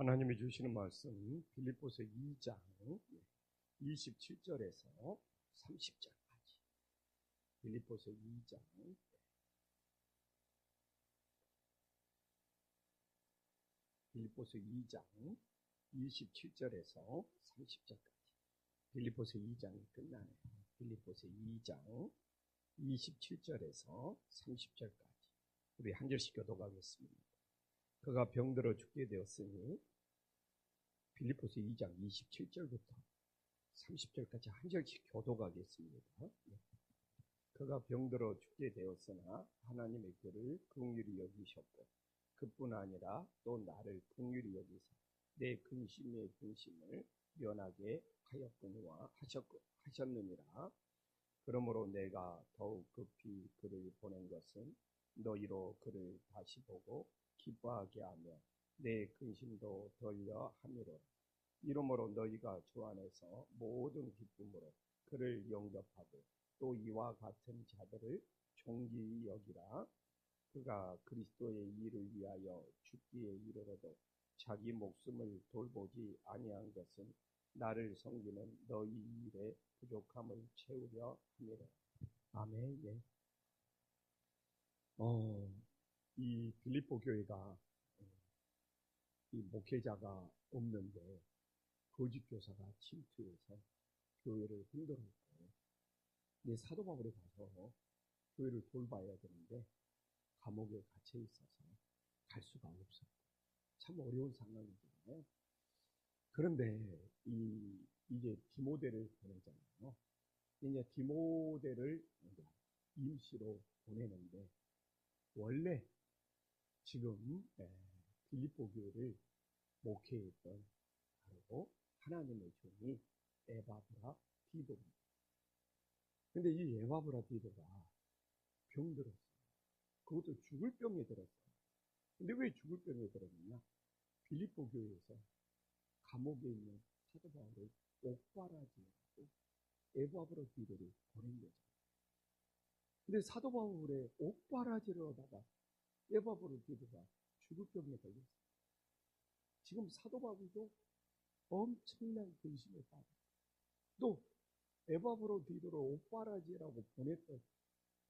하나님이 주시는 말씀 빌립보서 2장 27절에서 30절까지. 빌립보서 2장 27절에서 30절까지. 빌립보서 2장이 끝나네요. 빌립보서 2장 27절에서 30절까지. 우리 한 절씩 교독하겠습니다. 그가 병들어 죽게 되었으니, 빌립보서 2장 27절부터 30절까지 한 절씩 교독하겠습니다. 그가 병들어 죽게 되었으나 하나님의 그를 긍휼히 여기셨고, 그뿐 아니라 또 나를 긍휼히 여기사 내 근심의 근심을 면하게 하셨느니라. 그러므로 내가 더욱 급히 그를 보낸 것은 너희로 그를 다시 보고 기뻐하게 하며 내 근심도 덜려 함이로라. 이러므로 너희가 주 안에서 모든 기쁨으로 그를 영접하고 또 이와 같은 자들을 존귀히 여기라. 그가 그리스도의 일을 위하여 죽기에 이르러도 자기 목숨을 돌보지 아니한 것은 나를 섬기는 너희 일의 부족함을 채우려 함이라. 아멘. 예. 이 빌립보 교회가 이 목회자가 없는데 거짓 교사가 침투해서 교회를 흔들었고, 내 사도 바울이 가서 교회를 돌봐야 되는데 감옥에 갇혀 있어서 갈 수가 없었고, 참 어려운 상황이잖아요. 그런데 이제 디모데를 보내잖아요. 이제 디모데를 임시로 보내는데, 원래 지금 빌립보 교회를 목회했던 바로 하나님의 종이 에바브라 디도입니다. 근데 이 에바브라 디도가 병들었어요. 그것도 죽을 병에 들었어요. 근데 왜 죽을 병에 들었느냐? 빌립보 교회에서 감옥에 있는 사도 바울을 옥바라지라고 에바브라 디도를 보낸 거죠. 근데 사도 바울의 옥바라지를 하다가 에바브라 디도가 죽을 병에 걸렸어요. 지금 사도 바울도 엄청난 근심에 빠져. 또 에바브라 디도를 옥바라지라고 보냈던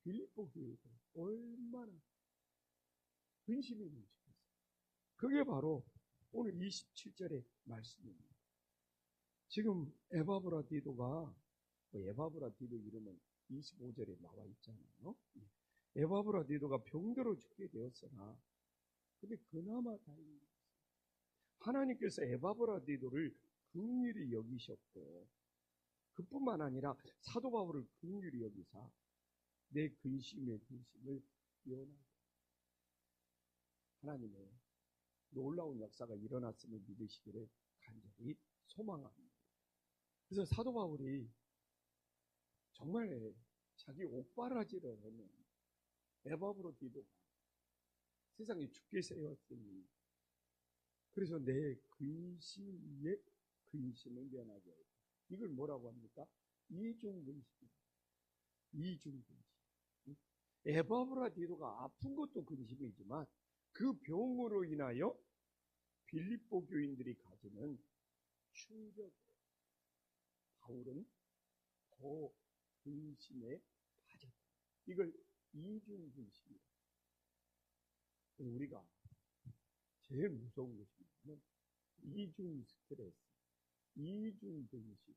빌립보 교회도 얼마나 근심이 넘치겠어요. 그게 바로 오늘 27절의 말씀입니다. 지금 에바브라 디도가, 에바브라 디도 이름은 25절에 나와 있잖아요. 에바브라 디도가 병들어 죽게 되었으나, 근데 그나마 다행인 것은 하나님께서 에바브라 디도를 긍휼히 여기셨고, 그뿐만 아니라 사도 바울을 긍휼히 여기사 내 근심의 근심을 면하게, 하나님의 놀라운 역사가 일어났음을 믿으시기를 간절히 소망합니다. 그래서 사도 바울이 정말 자기 옥바라지를 하는 에바브라 디도가 세상에 죽게 세웠으니, 그래서 내 근심의 근심을 면하게 하고, 이걸 뭐라고 합니까? 이중근심. 이중근심. 에바브라 디도가 아픈 것도 근심이지만 그 병으로 인하여 빌립보 교인들이 가지는 충격으로 바울은 더 근심에 빠졌다. 이걸 이중근심이다. 우리가 제일 무서운 것이 뭐냐면 이중 스트레스, 이중 근심.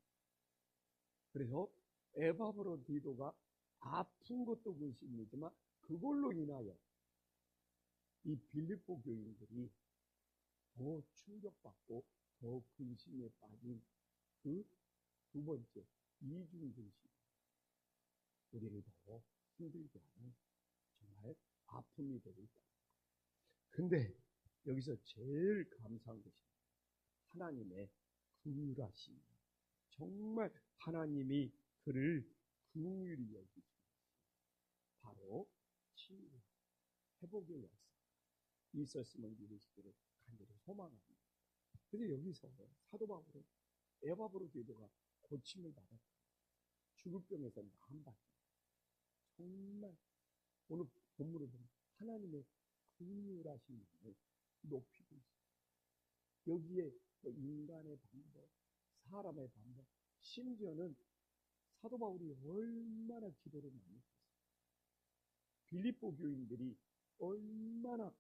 그래서 에바브라 디도가 아픈 것도 근심이지만 그걸로 인하여 이 빌립보 교인들이 더 충격받고 더 근심에 빠진 그 두 번째 이중 근심, 우리를 더 힘들게 하는 정말 아픔이 되고 있다. 근데 여기서 제일 감사한 것이 하나님의 긍휼하심. 정말 하나님이 그를 긍휼히 여기시고 바로 치유, 회복의 역사 있었음을 믿으시기를 간절히 소망합니다. 근데 여기서 사도 바울은 에바브라 디도가 고침을 받았고 죽을 병에서 나음받고, 정말 오늘 본문을 보면 하나님의 긍휼하심을 높이고 있습니다. 여기에 인간의 방법, 사람의 방법, 심지어는 사도 바울이 얼마나 기도를 많이 했어요. 빌립보 교인들이 얼마나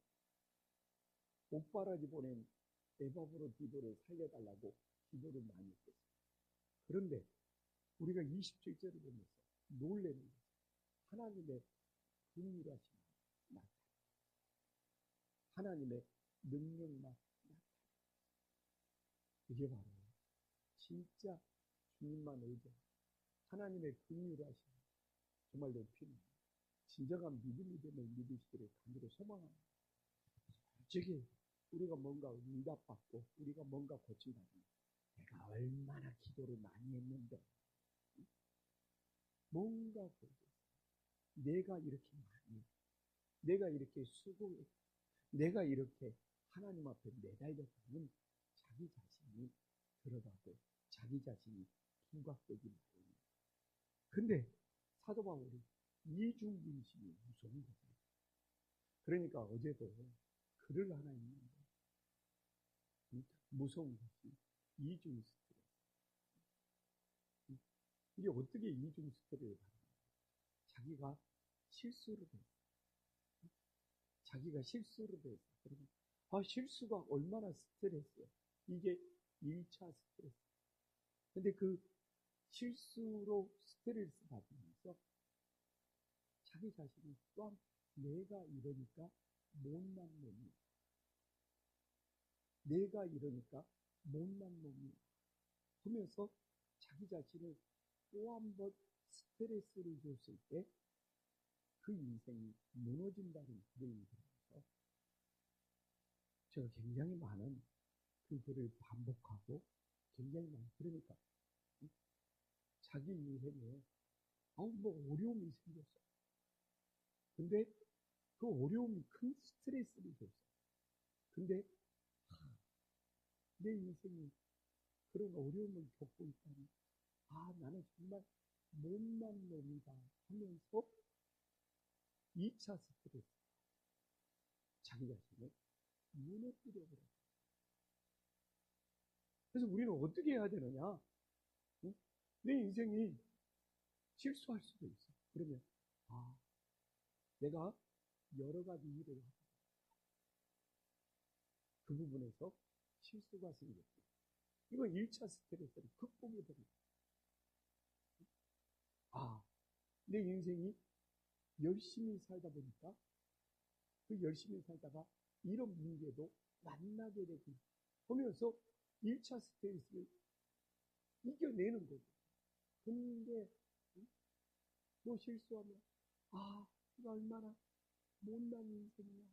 옥바라지 보낸 에바브로디도를 살려달라고 기도를 많이 했어요. 그런데 우리가 27절을 보면서 놀라는 것은 하나님의 긍휼하심이 나타나, 하나님의 능력만 나타나. 이게 바로 진짜 주님만 의지하고 하나님의 긍휼하심 정말 높이는 진정한 믿음이 되는 믿으시기를 간절히 소망합니다. 솔직히 우리가 뭔가 응답받고 우리가 뭔가 고친다면 내가 얼마나 기도를 많이 했는데 뭔가 내가 이렇게 많이, 내가 이렇게 수고했고 내가 이렇게 하나님 앞에 매달렸다는 자기 자신이 들어가고 자기 자신이 부각되기 마련입니다. 근데 사도 바울이 이중인심이 무서운 거예요. 그러니까 어제도 글을 하나 읽는데 무서운 것이 이중 스트레스. 이게 어떻게 이중 스트레스를 받는가? 자기가 실수를 했어. 자기가 실수를 했어. 그러면 실수가 얼마나 스트레스야. 이게 1차 스트레스. 근데 그 실수로 스트레스 받으면서 자기 자신이 또한 내가 이러니까 못난 놈이야. 내가 이러니까 못난 놈이야. 하면서 자기 자신을 또 한 번 스트레스를 줬을 때 그 인생이 무너진다는 그런 의미에서 제가 굉장히 많은 그 글을 반복하고 굉장히 많이 그러니까 자기 인생에 뭐 어려움이 생겼어. 근데 그 어려움이 큰 스트레스를 줬어. 근데 내 인생이 그런 어려움을 겪고 있다니 나는 정말 못난 놈이다 하면서 2차 스트레스 자기 자신을 무너뜨려 버려. 그래서 우리는 어떻게 해야 되느냐? 응? 내 인생이 실수할 수도 있어. 그러면 내가 여러 가지 일을 하고 그 부분에서 실수가 생겼고 이건 1차 스트레스를 극복해버리고 내 인생이 열심히 살다 보니까 그 열심히 살다가 이런 문제도 만나게 되고 하면서 1차 스트레스를 이겨내는 거죠. 근데 너 실수하면 이거 얼마나 못난 인생이야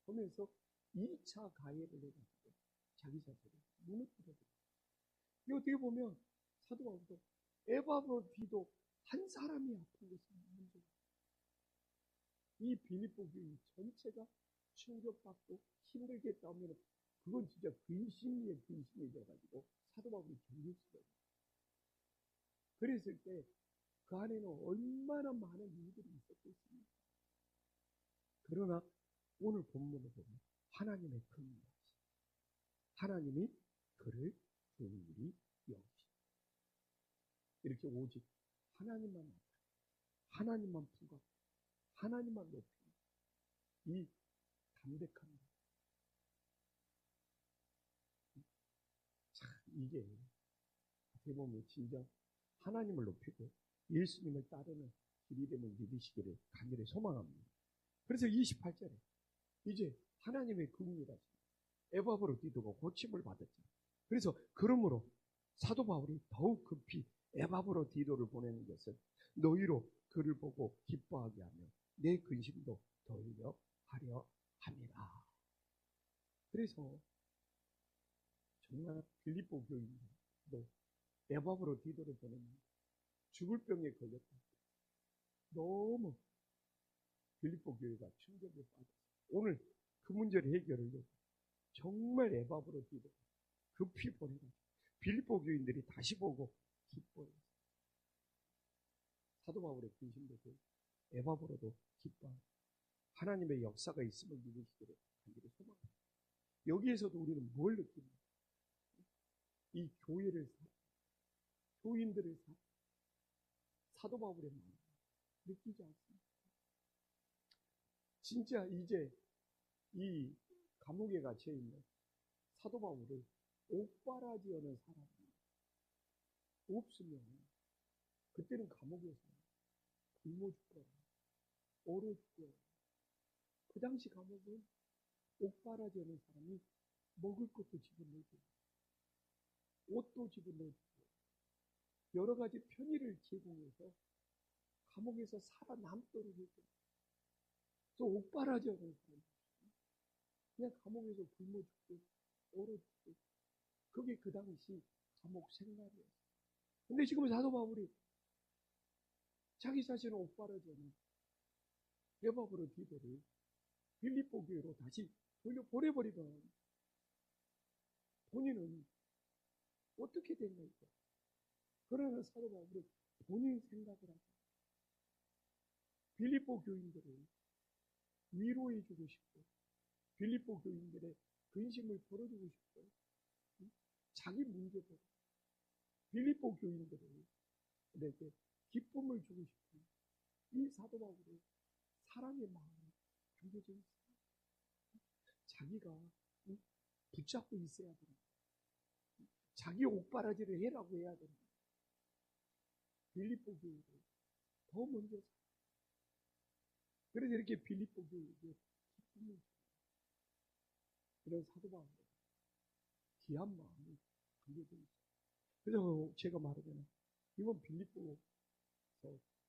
하면서 2차 가해를 해가지고 자기 자신을 무너뜨려버려요. 이 어떻게 보면 사도 바울도 에바브로디도 한 사람이 아픈 것은 문제예요. 이 빌립보 교인 전체가 충격받고 힘들게 싸우면 그건 진짜 근심이 돼가지고 사도 바울이 견딜 수가 있어요. 그랬을 때 그 안에는 얼마나 많은 일들이 있었겠습니까? 그러나 오늘 본문을 보면 하나님의 긍휼하심, 하나님이 그를 긍휼히 여기시고 이렇게 오직 하나님만 나타내고 하나님만 부각하고 하나님만 높이는 이 담백한 것. 참 이게 어떻게 보면 진짜 하나님을 높이고 예수님을 따르는 길이 되는 믿으시기를 간절히 소망합니다. 그래서 28절에 이제 하나님의 긍휼하심 에바브로디도가 고침을 받았잖아요. 그래서 그러므로 사도 바울이 더욱 급히 에바브로디도를 보내는 것은 너희로 그를 보고 기뻐하게 하며 내 근심도 덜려 하려 함이라. 그래서 정말 빌립보 교인도 에바브로디도를 보내는 죽을 병에 걸렸다. 너무 빌립보 교회가 충격에 빠졌어요. 오늘 그 문제를 해결하려고 정말 에바브로디도 급히 보내가지고 빌립보 교인들이 다시 보고 기뻐했어요. 사도 바울의 근심도 되고 에바브로도 기뻐하고 하나님의 역사가 있음을 믿으시기를 간절히 소망합니다. 여기에서도 우리는 뭘 느낍니까? 이 교회를 교인들을 사도 바울의 마음 느끼지 않습니까? 진짜 이제 이 감옥에 갇혀 있는 사도 바울을 옥바라지하는 사람이 없으면 그때는 감옥에서 굶어 죽거나 얼어 죽거나, 그 당시 감옥은 옥바라지하는 사람이 먹을 것도 집어넣어주고 옷도 집어넣어주고 여러 가지 편의를 제공해서 감옥에서 살아남도록 해줘. 또 옥바라지하는 사람이 그냥 감옥에서 굶어 죽고 얼어 죽고, 그게 그 당시 감옥 생활이었어요. 근데 지금 사도 바울이 자기 자신을 옥바라지하는 에바브로 디도를 빌립보 교회로 다시 돌려보내버리면 본인은 어떻게 된 걸까? 그러나 사도 바울은 본인 생각을 하고 빌립보 교인들을 위로해주고 싶고 빌립보 교인들의 근심을 풀어주고 싶고 자기 문제보다 빌립보 교인들에게 기쁨을 주고 싶은 이 사도 바울의 사랑의 마음이 담겨져 있어요. 자기가 붙잡고 있어야 됩니다. 자기 옥바라지를 해라고 해야 됩니다. 빌립보 교회를 더 먼저 그래서 이렇게 빌립보 교회에게 기쁨을 주고 이런 사도 바울의 귀한 마음이 담겨져 있어요. 그래서 제가 말하자면 이번 빌립보서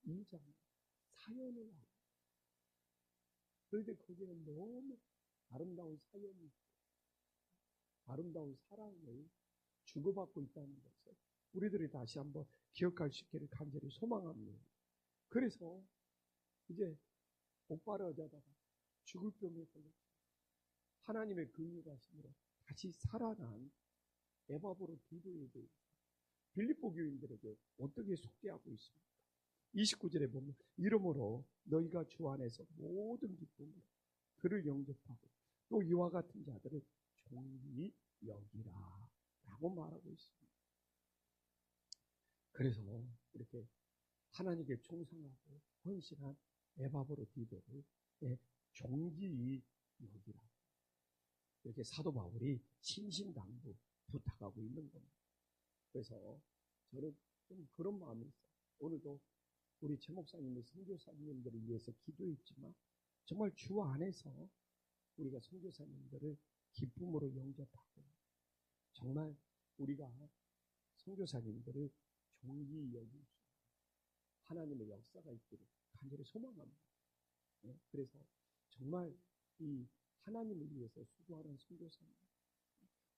2장 사연을 하고, 그런데 거기는 너무 아름다운 사연이 있고 아름다운 사랑을 주고받고 있다는 것을 우리들이 다시 한번 기억할 수 있기를 간절히 소망합니다. 그래서 이제 옥바라지하다가 죽을 병에 걸려 하나님의 긍휼하심으로 다시 살아난 에바브로 디도에 대해서 빌립보 교인들에게 어떻게 소개하고 있습니까? 29절에 보면 이러므로 너희가 주 안에서 모든 기쁨으로 그를 영접하고 또 이와 같은 자들을 종이 여기라 라고 말하고 있습니다. 그래서 이렇게 하나님께 충성하고 헌신한 에바브로 디도를 종기 여기라, 이렇게 사도 바울이 신신당부 부탁하고 있는 겁니다. 그래서 저는 좀 그런 마음이 있어요. 오늘도 우리 최 목사님의 선교사님들을 위해서 기도했지만 정말 주 안에서 우리가 선교사님들을 기쁨으로 영접하고 정말 우리가 선교사님들을 종기 여기고 하나님의 역사가 있기를 간절히 소망합니다. 그래서 정말 이 하나님을 위해서 수고하는 선교사님,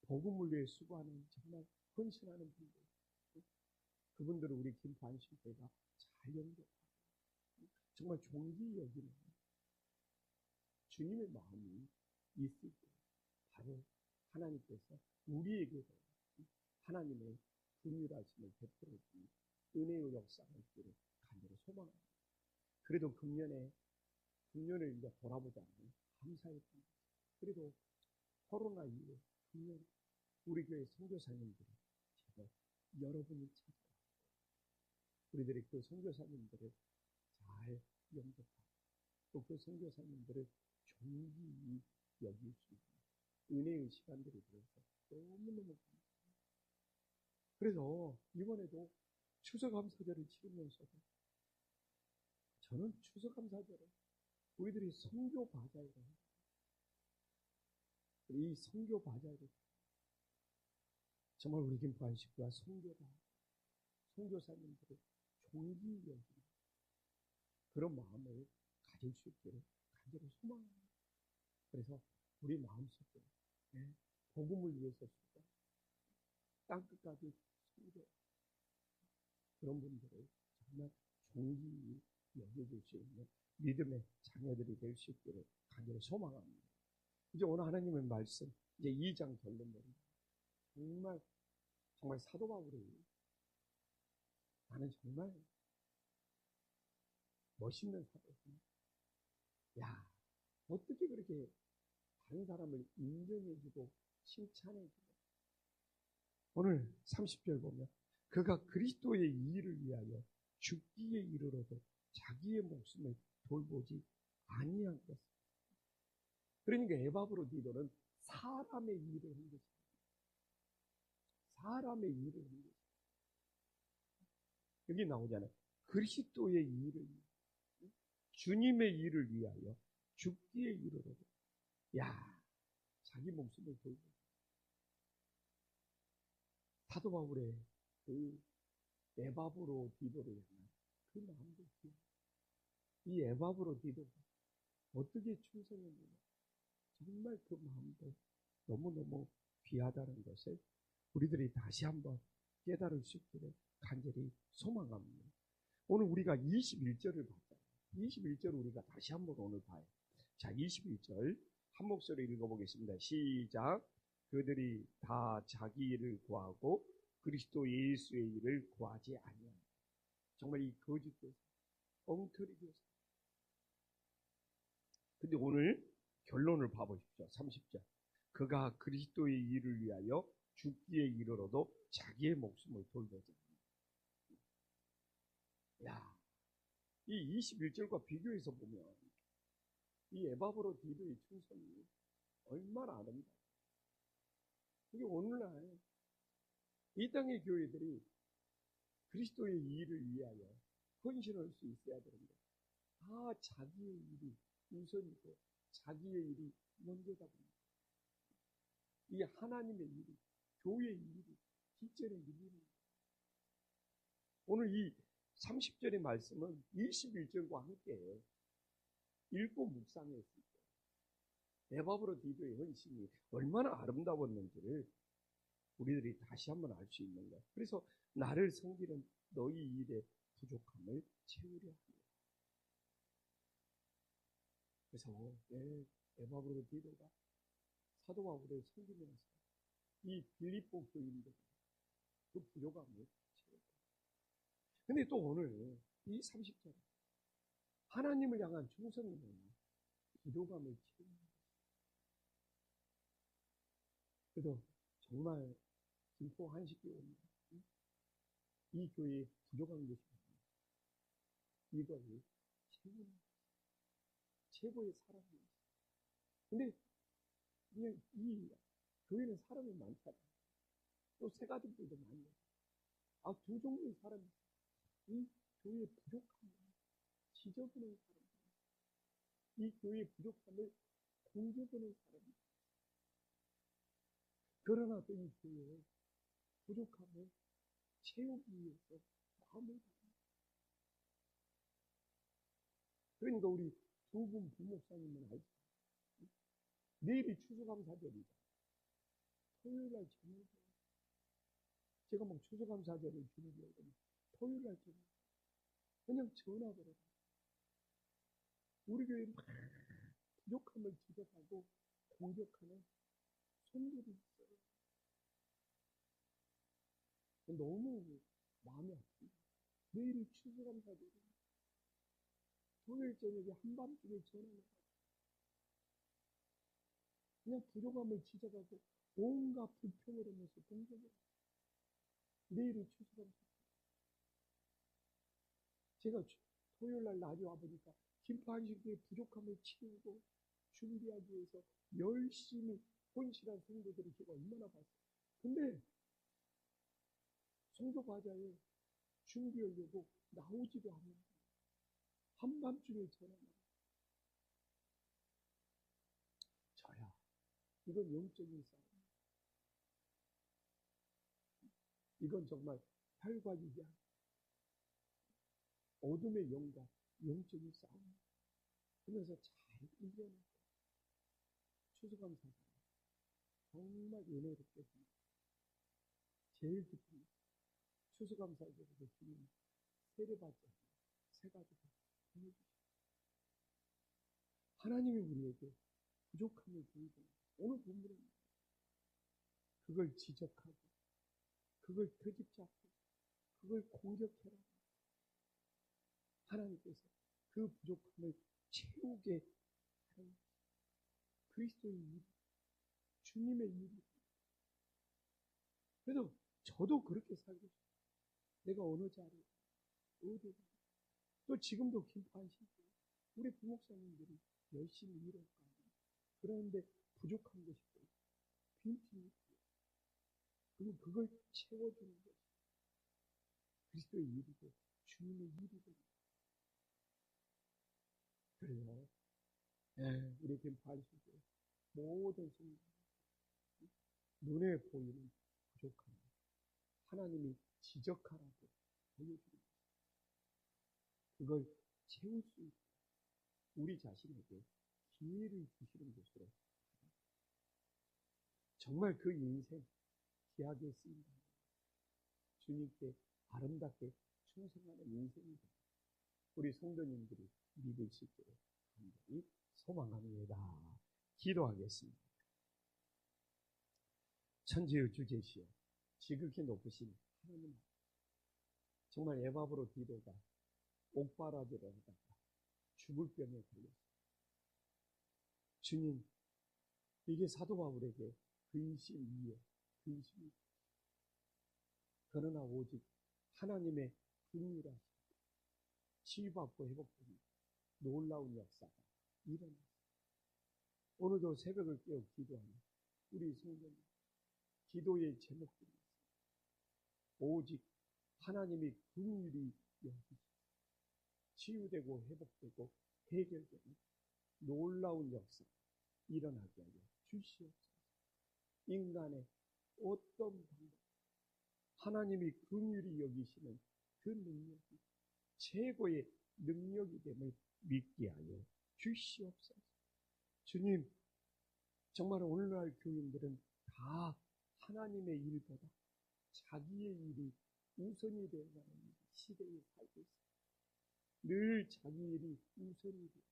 복음을 위해 수고하는 정말 헌신하는 분들, 그분들을 우리 김관심회가 잘 영접하고 정말 종기 여기는 주님의 마음이 있을 때 바로 하나님께서 우리에게도 하나님의 긍휼하심을 베풀어 주는 은혜의 역사가 있기를 간절히 소망합니다. 그래도 금년을 이제 돌아보자면 감사의 분. 그래도 코로나 이후에 금년 우리 교회 선교사님들이 제가 여러분이 찾아왔고 우리들이 그 선교사님들을 잘 영접하고 또 그 선교사님들을 종기 여길 수 있는 은혜의 시간들이 되어서 너무너무 감사합니다. 그래서 이번에도 추수감사절을 치르면서도 저는 추수감사절을 우리들이 선교바자회를 합니다. 이 선교바자회를 정말 우리 김관식과 선교사님들의 종기 여기는 그런 마음을 가질 수 있기를 간절히 소망합니다. 그래서 우리 마음속에 복음을 위해서 수고, 땅끝까지 선교, 그런 분들을 정말 종기 여겨줄 수 있는 믿음의 자녀들이 될 수 있기를 간절히 소망합니다. 이제 오늘 하나님의 말씀, 이제 2장 결론입니다. 정말 사도 바울이 나는 정말 멋있는 사도구나. 야, 어떻게 그렇게 다른 사람을 인정해주고 칭찬해주고. 오늘 30절 보면 그가 그리스도의 일을 위하여 죽기에 이르러도 자기의 목숨을 돌보지 아니한 것. 그러니까 에바브로디도는 사람의 일을 한 것입니다. 사람의 일을 한 것입니다. 여기 나오잖아요. 그리스도의 일을 위하여, 주님의 일을 위하여 죽기에 이르러도 자기 목숨을 돌보. 사도 바울의 그 에바브로디도를 향한 그 마음도 있어요. 이 에바브로디도가 어떻게 충성했느냐, 정말 그 마음도 너무너무 귀하다는 것을 우리들이 다시 한번 깨달을 수 있기를 간절히 소망합니다. 오늘 우리가 21절을 봤잖아요. 21절 우리가 다시 한번 오늘 봐요. 자, 21절 한 목소리 읽어보겠습니다. 시작. 그들이 다 자기 일을 구하고 그리스도 예수의 일을 구하지 아니하니. 정말 이 거짓교사, 엉터리 교사. 근데 오늘 결론을 봐보십시오. 30절. 그가 그리스도의 일을 위하여 죽기에 이르러도 자기의 목숨을 돌보지 않는다. 이 21절과 비교해서 보면 이 에바브로디도의 충성이 얼마나 아름다워. 이게 오늘날 이 땅의 교회들이 그리스도의 일을 위하여 헌신할 수 있어야 되는데 다 자기의 일이 우선이고 자기의 일이 먼저다 봅니다. 이 하나님의 일이, 교회의 일이 뒷전에 밀리는 거예요. 오늘 이 30절의 말씀은 21절과 함께 읽고 묵상했을 때 에바브로디도의 헌신이 얼마나 아름다웠는지를 우리들이 다시 한번 알 수 있는 거예요. 그래서 나를 섬기는 너희 일의 부족함을 채우려 합니다. 그래서 에바브로디도가 사도 바울을 섬기면서 이 빌립보 교인들 그 부족함을 채웠다. 근데 또 오늘 이 30절에 하나님을 향한 충성이면 부족함을 채우는 거예요. 그래서 정말 김포 한식교회입니다. 이 교회에 부족한 것이 있습니다. 이걸 채우는 거예요. 최고의 사람이에요. 근데 그냥 이 교회는 사람이 많잖아요. 또 새 가족들도 많아요. 두 종류의 사람이 있어요. 이 교회의 부족함을 지적하는 사람, 이 교회의 부족함을 공격하는 사람이. 그러나 또 이 교회의 부족함을 채우기 위해서 마음을 다합니다. 그러니까 우리 두 분 부목사님은 알죠? 내일이 추수감사절이죠. 토요일날 저녁에 제가 막 추수감사절을 준비하거든요. 토요일날 저녁에 그냥 전화 걸어요. 우리 교회 막 부족함을 지적하고 공격하는 손들이 있어요. 너무 마음이 아픕니다. 내일이 추수감사절이에요. 토요일 저녁에 한밤중에 전화를 그냥 부족함을 지적하고 온갖 불평을 하면서 공격을. 내일이 추수감사절. 제가 토요일날 낮에 와보니까 김포 한식교회 부족함을 채우고 준비하기 위해서 열심히 헌신한 성도들이 제가 얼마나 봤어요. 근데 성도 과자에 준비하려고 나오지도 않는 거예요. 한밤중에 전화가. 저야, 이건 영적인 싸움. 이건 정말 혈과 육이 아니에요. 어둠의 영과 영적인 싸움. 그래서 잘 이겨내고 추수감사절 정말 은혜롭게 듭니다. 제일 기쁩니다. 추수감사절에서 주님 세례받지 않는 새 가족을 보내주십시오. 하나님이 우리에게 부족함을 보이고 오늘 본문은 그걸 지적하고 그걸 트집잡고 그걸 공격해라. 하나님께서 그 부족함을 채우게 하는 그리스도의 일, 주님의 일이. 그래서 저도 그렇게 살고 싶어요. 내가 어느 자리에, 어디, 또 지금도 김포하시고 우리 부목사님들이 열심히 일을 하고 그런데 부족한 것이 있고 빈틈이 있고 그리고 그걸 채워주는 것이 그리스도의 일이고 주님의 일이고. 그래요. 우리 김포하시고 모든 성도 눈에 보이는 부족함 하나님이 지적하라고 보여주는 것. 그걸 채울 수 있고 우리 자신에게 기회를 주시는 것으로 정말 그 인생 귀하게 쓰인다. 주님께 아름답게 충성하는 인생이 됩니다. 우리 성도님들이 믿을 수 있도록 간절히 소망합니다. 기도하겠습니다. 천지의 주 계시오 지극히 높으신 하나님, 정말 에바브로 디도가 옥바라지를 하다가 죽을 병에 걸렸습니다. 주님, 이게 사도 바울에게 근심 위에 근심이, 그러나 오직 하나님의 긍휼하심, 치유받고 회복되는 놀라운 역사가 일어났습니다. 오늘도 새벽을 깨어 기도하는 우리 성도님, 기도의 제목들이 있습니다. 오직 하나님이 긍휼히 여기시고 치유되고 회복되고 해결되는 놀라운 역사 일어나게 하여 주시옵소서. 인간의 어떤 방법, 하나님이 긍휼히 여기시는 그 능력이 최고의 능력이 됨을 믿게 하여 주시옵소서. 주님, 정말 오늘날 교인들은 다 하나님의 일보다 자기의 일이 우선이 되어가는 시대에 살고 있습니다. 늘 자기 일이 우선이 되어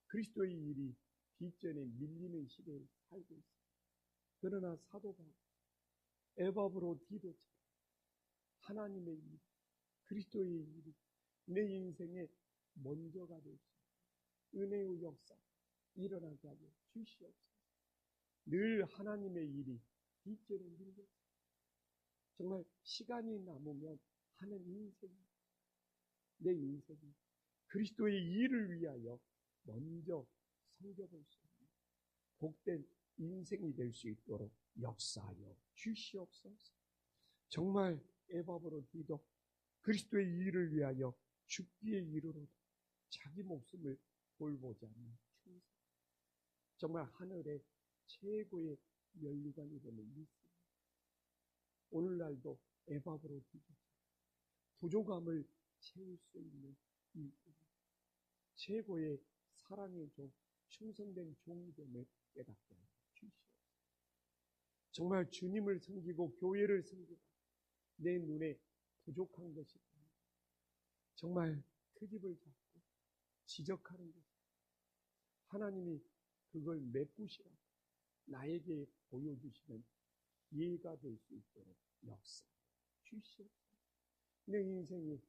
그리스도의 일이 뒷전에 밀리는 시대에 살고 있습니다. 그러나 사도 바울, 에바브로 디도처럼 하나님의 일, 그리스도의 일이 내 인생의 먼저가 될 수 있는 은혜의 역사 일어나게 하여 주시옵소서. 늘 하나님의 일이 뒷전에 밀려 정말 시간이 남으면 하는 인생, 내 인생이 그리스도의 일을 위하여 먼저 섬겨볼 수 있는 복된 인생이 될 수 있도록 역사하여 주시옵소서. 정말 에바브로 디도 그리스도의 일을 위하여 죽기에 이르러 자기 목숨을 돌보지 않는 충성, 정말 하늘의 최고의 면류관이 되는 믿습니다. 오늘날도 에바브로 디도 부족함을 채울 수 있는 일꾼, 최고의 사랑의 종, 충성된 종이 됨을 깨닫게 하여 주시옵소서. 정말 주님을 섬기고 교회를 섬기고 내 눈에 부족한 것이 있습니다. 정말 트집을 잡고 지적하는 것, 하나님이 그걸 메꾸시라고 나에게 보여주시는 기회가 될 수 있도록 역사 주시옵소서. 내 인생이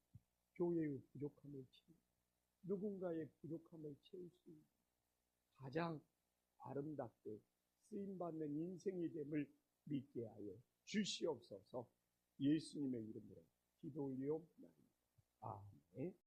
교회의 부족함을 채우고 누군가의 부족함을 채울 수 있는 가장 아름답게 쓰임받는 인생이 됨을 믿게 하여 주시옵소서. 예수님의 이름으로 기도 올리옵나이다. 아멘.